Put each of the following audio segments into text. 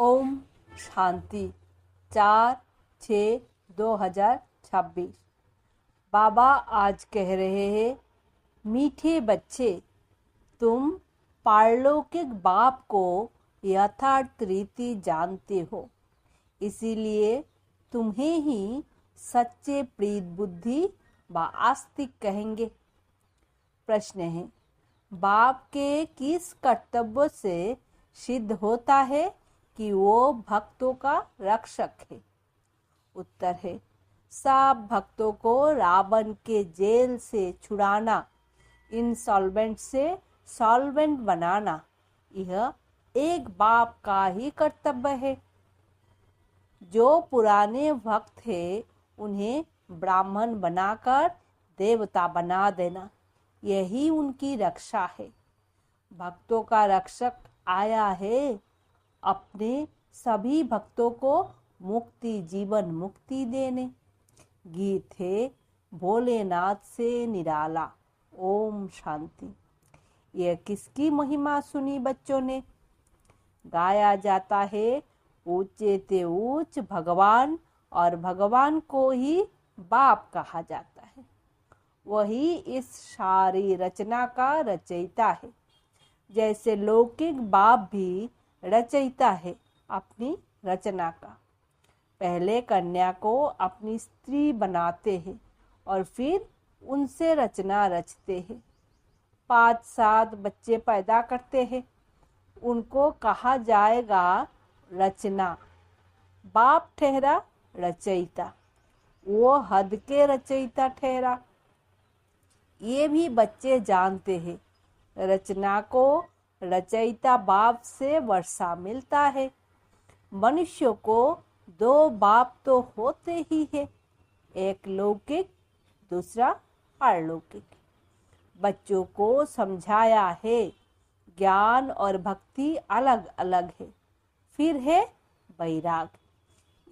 ओम शांति 4/6/2026। बाबा आज कह रहे हैं, मीठे बच्चे, तुम पारलौकिक बाप को यथार्थ रीति जानते हो, इसीलिए तुम्हें ही सच्चे प्रीत बुद्धि व आस्तिक कहेंगे। प्रश्न है, बाप के किस कर्तव्य से सिद्ध होता है कि वो भक्तों का रक्षक है? उत्तर है, सब भक्तों को रावण के जेल से छुड़ाना, इंसॉल्वेंट से सॉल्वेंट बनाना, यह एक बाप का ही कर्तव्य है। जो पुराने भक्त हैं, उन्हें ब्राह्मण बनाकर देवता बना देना, यही उनकी रक्षा है। भक्तों का रक्षक आया है अपने सभी भक्तों को मुक्ति, जीवन मुक्ति देने। गीत है भोलेनाथ से निराला। ओम शांति। यह किसकी महिमा सुनी बच्चों ने? गाया जाता है, ऊंचे ते ऊंच भगवान, और भगवान को ही बाप कहा जाता है। वही इस सारी रचना का रचयिता है। जैसे लौकिक बाप भी रचयिता है अपनी रचना का। पहले कन्या को अपनी स्त्री बनाते हैं और फिर उनसे रचना रचते हैं। 5-7 बच्चे पैदा करते हैं, उनको कहा जाएगा रचना। बाप ठहरा रचयिता, वो हद के रचयिता ठहरा। ये भी बच्चे जानते हैं, रचना को रचयिता बाप से वर्षा मिलता है। मनुष्य को 2 बाप तो होते ही है, एक लौकिक, दूसरा पारलौकिक। बच्चों को समझाया है, ज्ञान और भक्ति अलग अलग है। फिर है वैराग।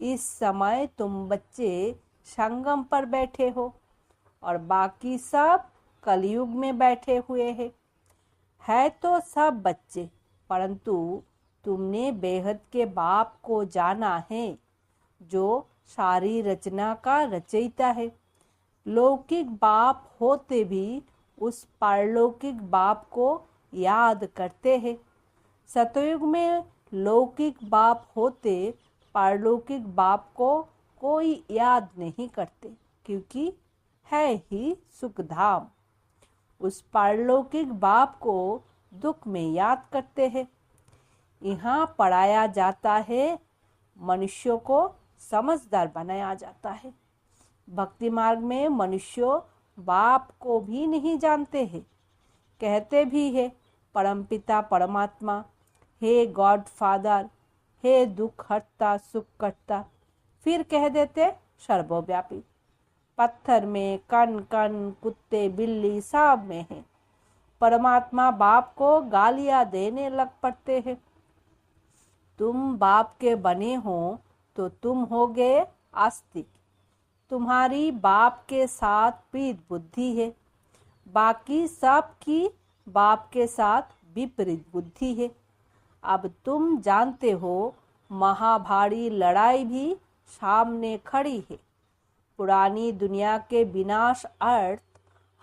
इस समय तुम बच्चे संगम पर बैठे हो और बाकी सब कलयुग में बैठे हुए हैं। है तो सब बच्चे, परंतु तुमने बेहद के बाप को जाना है, जो सारी रचना का रचयिता है। लौकिक बाप होते भी उस पारलौकिक बाप को याद करते हैं। सतयुग में लौकिक बाप होते पारलौकिक बाप को कोई याद नहीं करते, क्योंकि है ही सुखधाम। उस पारलौकिक बाप को दुख में याद करते हैं। यहाँ पढ़ाया जाता है, मनुष्यों को समझदार बनाया जाता है। भक्ति मार्ग में मनुष्य बाप को भी नहीं जानते हैं। कहते भी है परमपिता परमात्मा, हे गॉड फादर, हे दुख हरता सुख करता। फिर कह देते सर्वव्यापी। पत्थर में कण कण, कुत्ते बिल्ली सब में है। परमात्मा बाप को गालियां देने लग पड़ते हैं। तुम बाप के बने हो तो तुम होगे आस्तिक। तुम्हारी बाप के साथ प्रीत बुद्धि है, बाकी सब की बाप के साथ विपरीत बुद्धि है। अब तुम जानते हो, महाभारी लड़ाई भी सामने खड़ी है। पुरानी दुनिया के विनाश अर्थ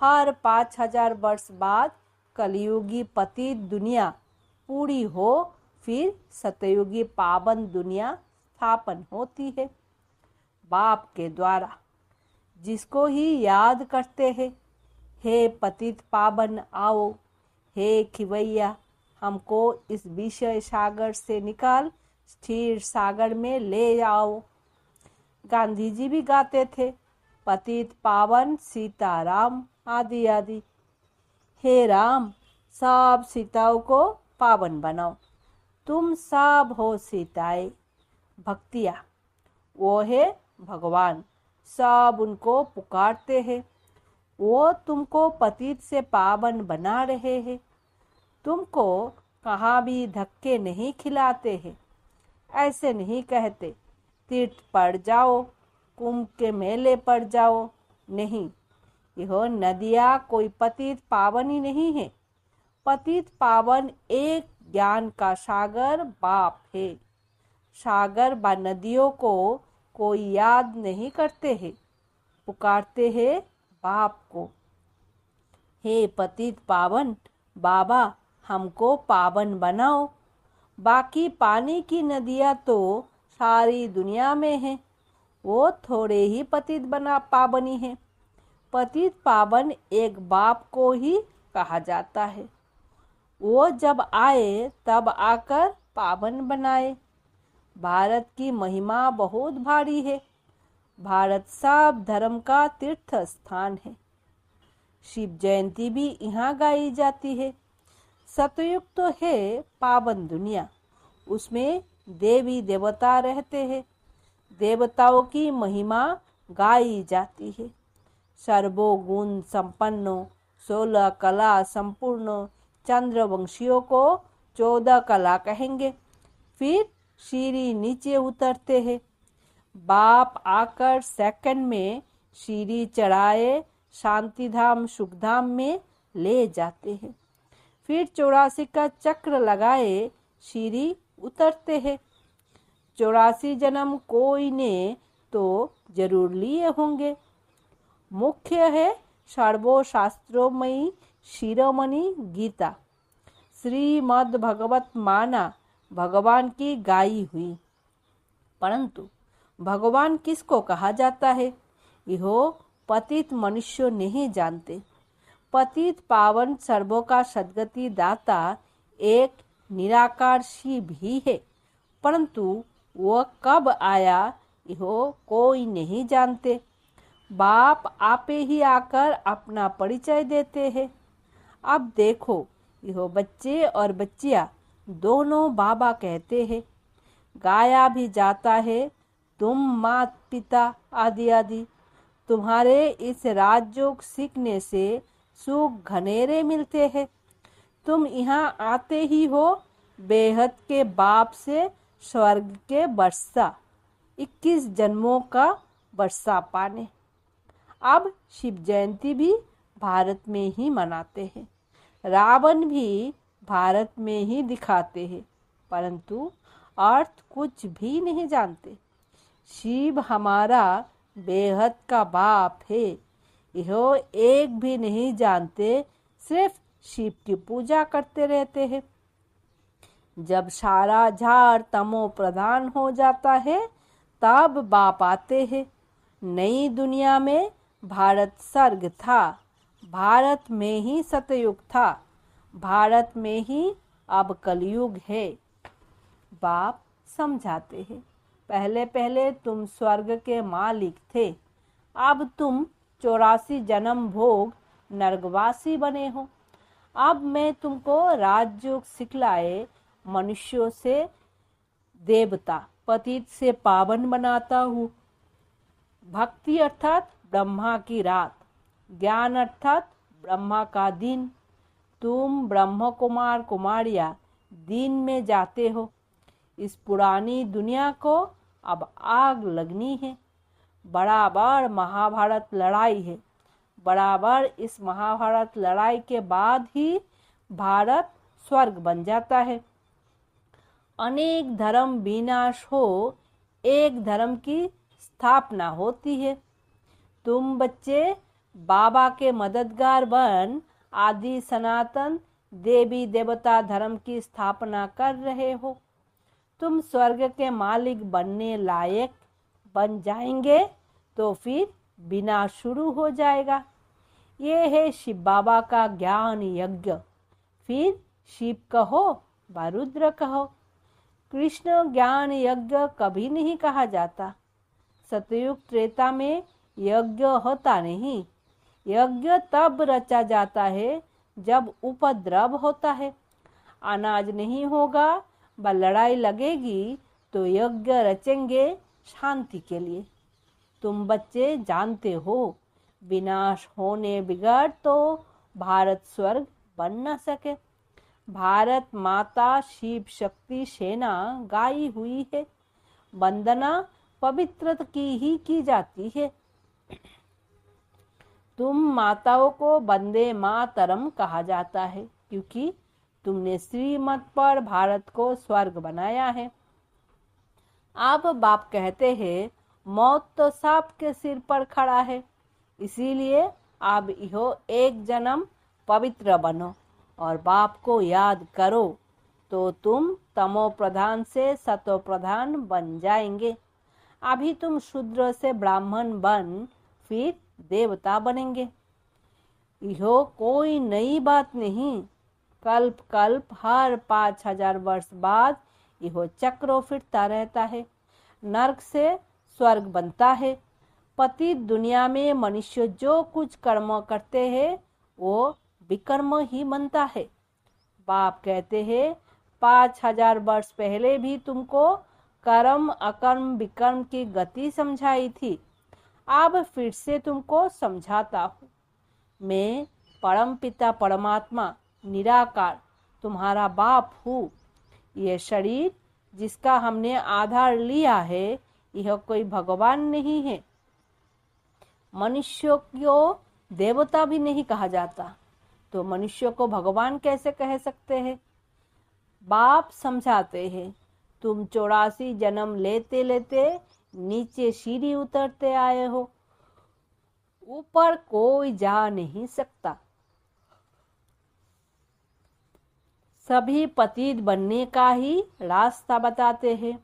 हर 5000 वर्ष बाद कलयुगी पतित दुनिया पूरी हो, फिर सतयुगी पावन दुनिया स्थापन होती है बाप के द्वारा, जिसको ही याद करते हैं। हे पतित पावन आओ, हे खिवैया, हमको इस विषय सागर से निकाल स्थिर सागर में ले आओ। गांधी जी भी गाते थे, पतित पावन सीताराम आदि आदि। हे राम, सब सीताओं को पावन बनाओ। तुम सब हो सीताएं। भक्तिया वो है भगवान, सब उनको पुकारते हैं। वो तुमको पतित से पावन बना रहे हैं। तुमको कहाँ भी धक्के नहीं खिलाते हैं। ऐसे नहीं कहते तीर्थ पर जाओ, कुंभ के मेले पर जाओ। नहीं, यह नदियाँ कोई पतित पावन ही नहीं है। पतित पावन एक ज्ञान का सागर बाप है। सागर व नदियों को कोई याद नहीं करते हैं, पुकारते हैं बाप को। हे पतित पावन बाबा, हमको पावन बनाओ। बाकी पानी की नदियाँ तो सारी दुनिया में हैं, वो थोड़े ही पतित बना पावनी हैं। पतित पावन एक बाप को ही कहा जाता है। वो जब आए तब आकर पावन बनाए। भारत की महिमा बहुत भारी है। भारत सब धर्म का तीर्थ स्थान है। शिव जयंती भी यहाँ गाई जाती है। सतयुग तो है पावन दुनिया, उसमें देवी देवता रहते हैं। देवताओं की महिमा गाई जाती है। सर्वोगुण संपन्नो 16 कला संपूर्ण चंद्रवंशियों को 14 कला कहेंगे। फिर सीढ़ी नीचे उतरते हैं। बाप आकर सेकंड में सीढ़ी चढ़ाए शांतिधाम सुखधाम में ले जाते हैं। फिर 84 का चक्र लगाए सीढ़ी उतरते हैं। 84 जन्म कोई ने तो जरूर लिए होंगे। मुख्य है सर्वशास्त्रोमयी शिरोमणि गीता, श्रीमद् भगवत माना भगवान की गाई हुई। परंतु भगवान किसको कहा जाता है, यह पतित मनुष्य नहीं जानते। पतित पावन सर्वों का सद्गति दाता एक निराकार शिव ही है, परंतु वह कब आया यह कोई नहीं जानते। बाप आपे ही आकर अपना परिचय देते हैं। अब देखो, यह बच्चे और बच्चियां दोनों बाबा कहते हैं। गाया भी जाता है, तुम मात पिता आदि आदि। तुम्हारे इस राजयोग सीखने से सुख घनेरे मिलते हैं। तुम यहाँ आते ही हो बेहद के बाप से स्वर्ग के वर्षा 21 जन्मों का वर्षा पाने। अब शिव जयंती भी भारत में ही मनाते हैं। रावण भी भारत में ही दिखाते हैं, परंतु अर्थ कुछ भी नहीं जानते। शिव हमारा बेहद का बाप है, यह एक भी नहीं जानते, सिर्फ शिव की पूजा करते रहते हैं। जब सारा झाड़ तमो प्रधान हो जाता है तब बाप आते हैं। नई दुनिया में भारत स्वर्ग था, भारत में ही सतयुग था, भारत में ही अब कलयुग है। बाप समझाते हैं, पहले पहले तुम स्वर्ग के मालिक थे, अब तुम 84 जन्म भोग नरकवासी बने हो। अब मैं तुमको राजयोग सिखलाए मनुष्यों से देवता, पतित से पावन बनाता हूँ। भक्ति अर्थात ब्रह्मा की रात, ज्ञान अर्थात ब्रह्मा का दिन। तुम ब्रह्म कुमार कुमारियाँ दिन में जाते हो। इस पुरानी दुनिया को अब आग लगनी है। बराबर महाभारत लड़ाई है। बराबर इस महाभारत लड़ाई के बाद ही भारत स्वर्ग बन जाता है। अनेक धर्म विनाश हो, एक धर्म की स्थापना होती है। तुम बच्चे बाबा के मददगार बन आदि सनातन देवी देवता धर्म की स्थापना कर रहे हो। तुम स्वर्ग के मालिक बनने लायक बन जाएंगे तो फिर विनाश शुरू हो जाएगा। ये है शिव बाबा का ज्ञान यज्ञ। फिर शिव कहो व रुद्र कहो, कृष्ण ज्ञान यज्ञ कभी नहीं कहा जाता। सतयुग त्रेता में यज्ञ होता नहीं। यज्ञ तब रचा जाता है जब उपद्रव होता है। अनाज नहीं होगा व लड़ाई लगेगी तो यज्ञ रचेंगे शांति के लिए। तुम बच्चे जानते हो, विनाश होने बिगड़ तो भारत स्वर्ग बन न सके। भारत माता शिव शक्ति सेना गाई हुई है। वंदना पवित्र की ही की जाती है। तुम माताओं को वंदे मातरम कहा जाता है, क्योंकि तुमने श्रीमत पर भारत को स्वर्ग बनाया है। अब बाप कहते हैं मौत तो सांप के सिर पर खड़ा है, इसीलिए अब इहो एक जन्म पवित्र बनो और बाप को याद करो तो तुम तमो प्रधान से सतो प्रधान बन जाएंगे। अभी तुम शूद्र से ब्राह्मण बन फिर देवता बनेंगे। इहो कोई नई बात नहीं। कल्प कल्प हर 5000 वर्ष बाद इहो चक्रो फिरता रहता है। नरक से स्वर्ग बनता है। पतित दुनिया में मनुष्य जो कुछ कर्म करते हैं वो विकर्म ही बनता है। बाप कहते हैं 5000 वर्ष पहले भी तुमको कर्म अकर्म विकर्म की गति समझाई थी। अब फिर से तुमको समझाता हूँ। मैं परम पिता परमात्मा निराकार तुम्हारा बाप हूँ। ये शरीर जिसका हमने आधार लिया है यह कोई भगवान नहीं है। मनुष्य को देवता भी नहीं कहा जाता, तो मनुष्य को भगवान कैसे कह सकते हैं। बाप समझाते हैं तुम 84 जन्म लेते लेते नीचे सीढ़ी उतरते आए हो, ऊपर कोई जा नहीं सकता। सभी पतित बनने का ही रास्ता बताते हैं,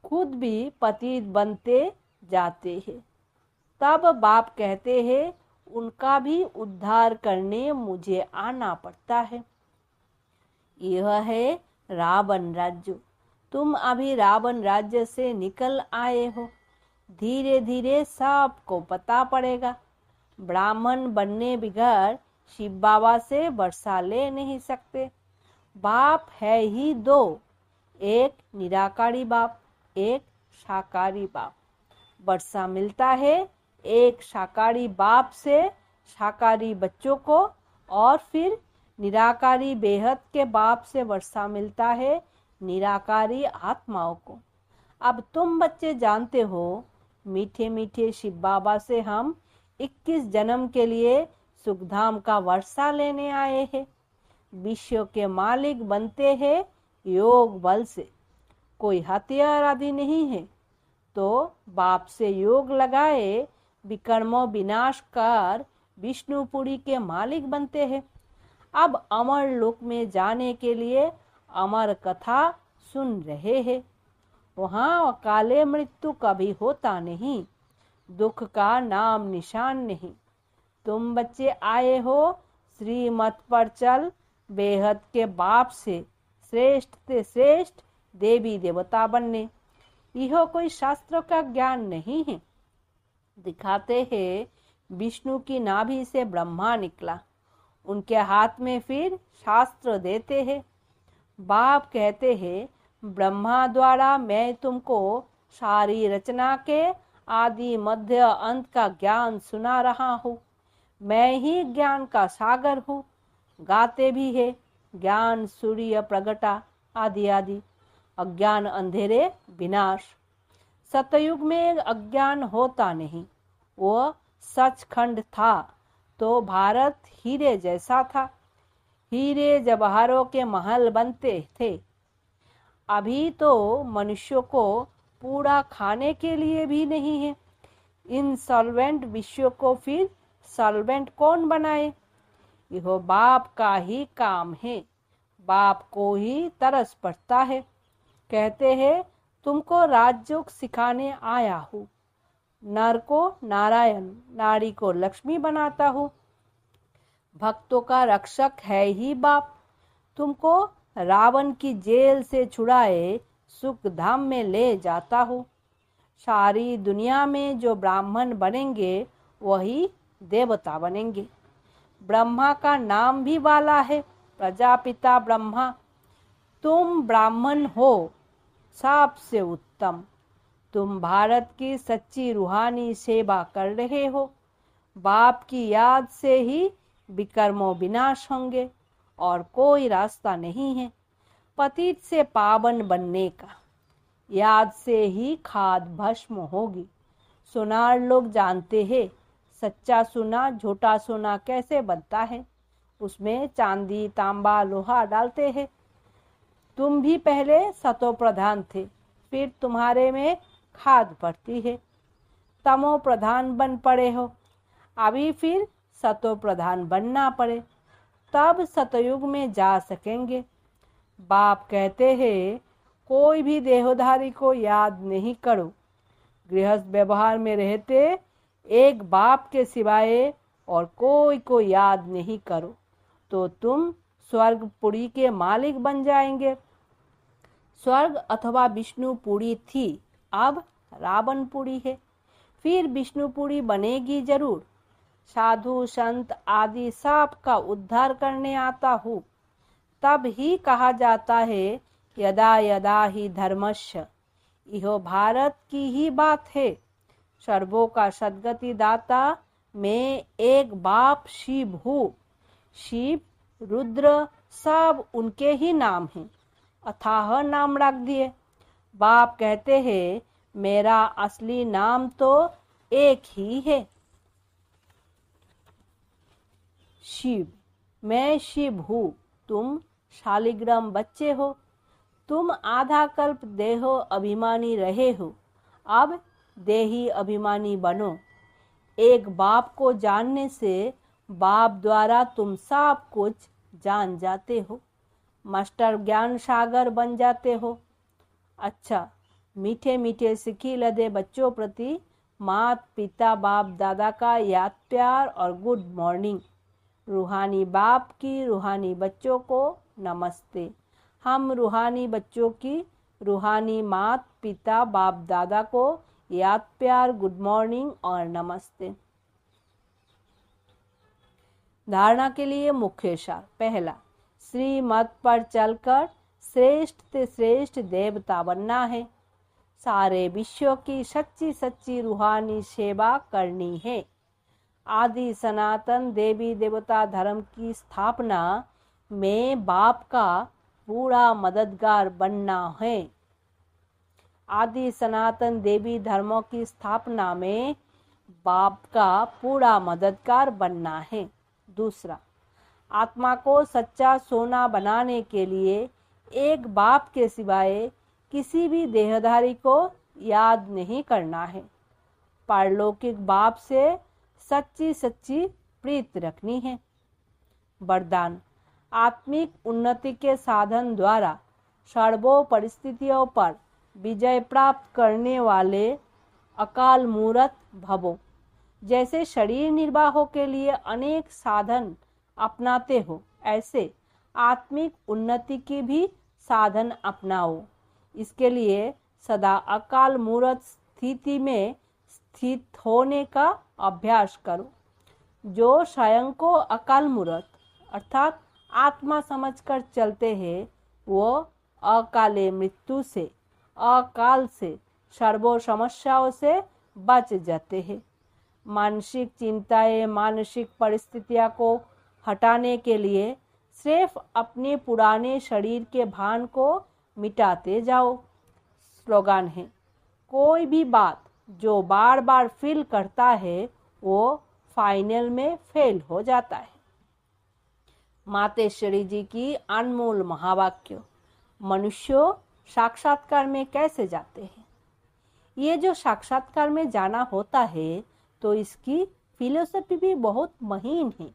खुद भी पतित बनते जाते हैं। तब बाप कहते हैं उनका भी उद्धार करने मुझे आना पड़ता है। यह है रावण राज्य। तुम अभी रावण राज्य से निकल आए हो। धीरे धीरे सबको पता पड़ेगा। ब्राह्मण बनने बगैर शिव बाबा से वर्षा ले नहीं सकते। बाप है ही दो, एक निराकारी बाप, एक शाकाहारी बाप। वर्षा मिलता है एक शाकाहारी बाप से शाकाहारी बच्चों को, और फिर निराकारी बेहद के बाप से वर्षा मिलता है निराकारी आत्माओं को। अब तुम बच्चे जानते हो मीठे मीठे शिव बाबा से हम 21 जन्म के लिए सुखधाम का वर्षा लेने आए हैं। विश्व के मालिक बनते हैं योग बल से, कोई हथियार आदि नहीं है। तो बाप से योग लगाए विकर्मों विनाश कर विष्णुपुरी के मालिक बनते हैं। अब अमर लोक में जाने के लिए अमर कथा सुन रहे हैं। वहाँ अकाले मृत्यु कभी होता नहीं, दुख का नाम निशान नहीं। तुम बच्चे आए हो श्रीमत पर चल बेहद के बाप से श्रेष्ठ से श्रेष्ठ देवी देवता बनने। यह कोई शास्त्रों का ज्ञान नहीं है। दिखाते हैं विष्णु की नाभि से ब्रह्मा निकला, उनके हाथ में फिर शास्त्र देते हैं। बाप कहते हैं ब्रह्मा द्वारा मैं तुमको सारी रचना के आदि मध्य अंत का ज्ञान सुना रहा हूँ। मैं ही ज्ञान का सागर हूँ। गाते भी है ज्ञान सूर्य प्रगटा आदि आदि, अज्ञान अंधेरे विनाश। सतयुग में अज्ञान होता नहीं, वो सचखंड था तो भारत हीरे जैसा था। हीरे जवाहरों के महल बनते थे। अभी तो मनुष्यों को पूरा खाने के लिए भी नहीं है। इनसॉल्वेंट विश्व को फिर सॉल्वेंट कौन बनाए। यह बाप का ही काम है। बाप को ही तरस पड़ता है। कहते हैं तुमको राजयोग सिखाने आया हूँ। नर को नारायण, नारी को लक्ष्मी बनाता हूँ। भक्तों का रक्षक है ही बाप। तुमको रावण की जेल से छुड़ाए सुख धाम में ले जाता हूँ। सारी दुनिया में जो ब्राह्मण बनेंगे वही देवता बनेंगे। ब्रह्मा का नाम भी वाला है प्रजापिता ब्रह्मा। तुम ब्राह्मण हो सबसे उत्तम। तुम भारत की सच्ची रूहानी सेवा कर रहे हो। बाप की याद से ही विकर्मों विनाश होंगे और कोई रास्ता नहीं है पतित से पावन बनने का। याद से ही खाद भस्म होगी। सोनार लोग जानते हैं सच्चा सोना झूठा सोना कैसे बनता है। उसमें चांदी तांबा लोहा डालते हैं। तुम भी पहले सतो प्रधान थे, फिर तुम्हारे में खाद पड़ती है। तमो प्रधान बन पड़े हो, अभी फिर सतो प्रधान बनना पड़े, तब सतयुग में जा सकेंगे। बाप कहते हैं कोई भी देहधारी को याद नहीं करो। गृहस्थ व्यवहार में रहते एक बाप के सिवाय और कोई को याद नहीं करो तो तुम स्वर्गपुरी के मालिक बन जाएंगे। स्वर्ग अथवा विष्णुपुरी थी, अब रावणपुरी है, फिर विष्णुपुरी बनेगी जरूर। साधु संत आदि सब का उद्धार करने आता हूँ। तब ही कहा जाता है यदा यदा ही धर्मस्य। यह भारत की ही बात है। सर्वों का सद्गति दाता मैं एक बाप शिव हूँ। शिव रुद्र सब उनके ही नाम हैं, अथाह नाम रख दिए। बाप कहते हैं मेरा असली नाम तो एक ही है, शिव। मैं शिव हूँ, तुम शालिग्राम बच्चे हो। तुम आधा कल्प देहो अभिमानी रहे हो, अब देही अभिमानी बनो। एक बाप को जानने से बाप द्वारा तुम सब कुछ जान जाते हो, मास्टर ज्ञान सागर बन जाते हो। अच्छा, मीठे मीठे सिखी लदे बच्चों प्रति मात पिता बाप दादा का याद प्यार और गुड मॉर्निंग। रूहानी बाप की रूहानी बच्चों को नमस्ते। हम रूहानी बच्चों की रूहानी मात पिता बाप दादा को याद प्यार गुड मॉर्निंग और नमस्ते। धारणा के लिए मुख्य सार। पहला, श्रीमत पर चलकर श्रेष्ठ से श्रेष्ठ देवता बनना है। सारे विश्व की सच्ची सच्ची रूहानी सेवा करनी है। आदि सनातन देवी देवता धर्म की स्थापना में बाप का पूरा मददगार बनना है। आदि सनातन देवी धर्मों की स्थापना में बाप का पूरा मददगार बनना है। दूसरा, आत्मा को सच्चा सोना बनाने के लिए एक बाप के सिवाय किसी भी देहधारी को याद नहीं करना है। पारलौकिक बाप से सच्ची सच्ची प्रीत रखनी है। वरदान, आत्मिक उन्नति के साधन द्वारा सर्वो परिस्थितियों पर विजय प्राप्त करने वाले अकाल मूर्त भवो। जैसे शरीर निर्वाह के लिए अनेक साधन अपनाते हो, ऐसे आत्मिक उन्नति की भी साधन अपनाओ। इसके लिए सदा अकाल मूर्त स्थिति में स्थित होने का अभ्यास करो। जो स्वयं को अकाल मूर्त अर्थात आत्मा समझकर चलते हैं, वो अकाले मृत्यु से, अकाल से, सर्वो समस्याओं से बच जाते हैं। मानसिक चिंताएं, मानसिक परिस्थितियों को हटाने के लिए सिर्फ अपने पुराने शरीर के भान को मिटाते जाओ। स्लोगन है, कोई भी बात जो बार बार फील करता है वो फाइनल में फेल हो जाता है। मातेश्वरी जी की अनमोल महावाक्य। मनुष्य साक्षात्कार में कैसे जाते हैं? ये जो साक्षात्कार में जाना होता है तो इसकी फिलोसफी भी बहुत महीन है।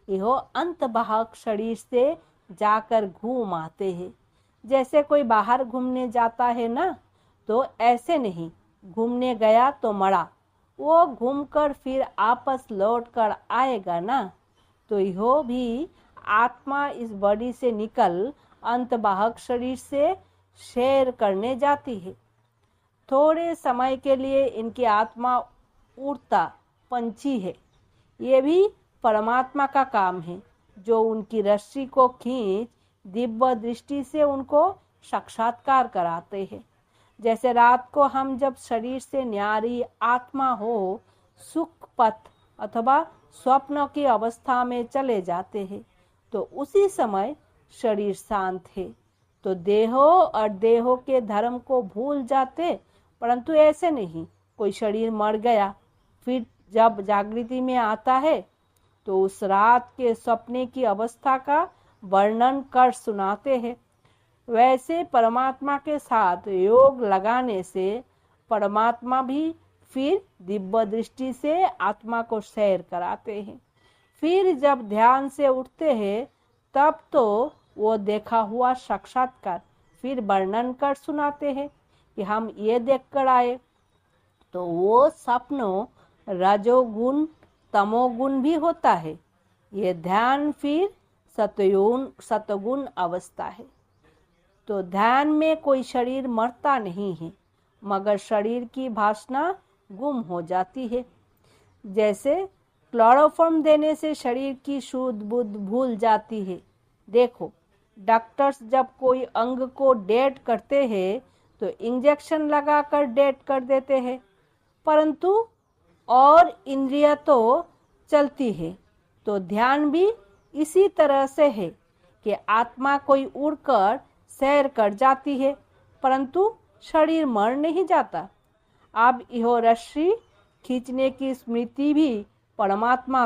यह अंतवाहक शरीर से जाकर घूम आते हैं। जैसे कोई बाहर घूमने जाता है ना, तो ऐसे नहीं घूमने गया तो मरा, वो घूमकर फिर आपस लौट कर आएगा ना। तो यह भी आत्मा इस बॉडी से निकल अंतवाहक शरीर से शेयर करने जाती है। थोड़े समय के लिए इनकी आत्मा उड़ता पंछी है। ये भी परमात्मा का काम है, जो उनकी रस्सी को खींच दिव्य दृष्टि से उनको साक्षात्कार कराते हैं। जैसे रात को हम जब शरीर से न्यारी आत्मा हो सुख पथ अथवा स्वप्न की अवस्था में चले जाते हैं, तो उसी समय शरीर शांत है, तो देहो और देहो के धर्म को भूल जाते। परंतु ऐसे नहीं, कोई शरीर मर गया फिर जब जागृति में आता है तो उस रात के सपने की अवस्था का वर्णन कर सुनाते हैं। वैसे परमात्मा के साथ योग लगाने से परमात्मा भी फिर दिव्य दृष्टि से आत्मा को सैर कराते हैं। फिर जब ध्यान से उठते हैं तब तो वो देखा हुआ साक्षात्कार फिर वर्णन कर सुनाते हैं कि हम ये देख कर आए। तो वो स्वप्न रजोगुण तमोगुण भी होता है। ये ध्यान फिर सतगुण अवस्था है। तो ध्यान में कोई शरीर मरता नहीं है, मगर शरीर की वासना गुम हो जाती है। जैसे क्लोरोफॉर्म देने से शरीर की शुद्ध बुद्ध भूल जाती है। देखो, डॉक्टर्स जब कोई अंग को डेड करते हैं तो इंजेक्शन लगाकर डेड कर देते हैं, परंतु और इंद्रियां तो चलती है। तो ध्यान भी इसी तरह से है कि आत्मा कोई उड़कर सैर कर जाती है, परंतु शरीर मर नहीं जाता। अब यह रस्सी खींचने की स्मृति भी परमात्मा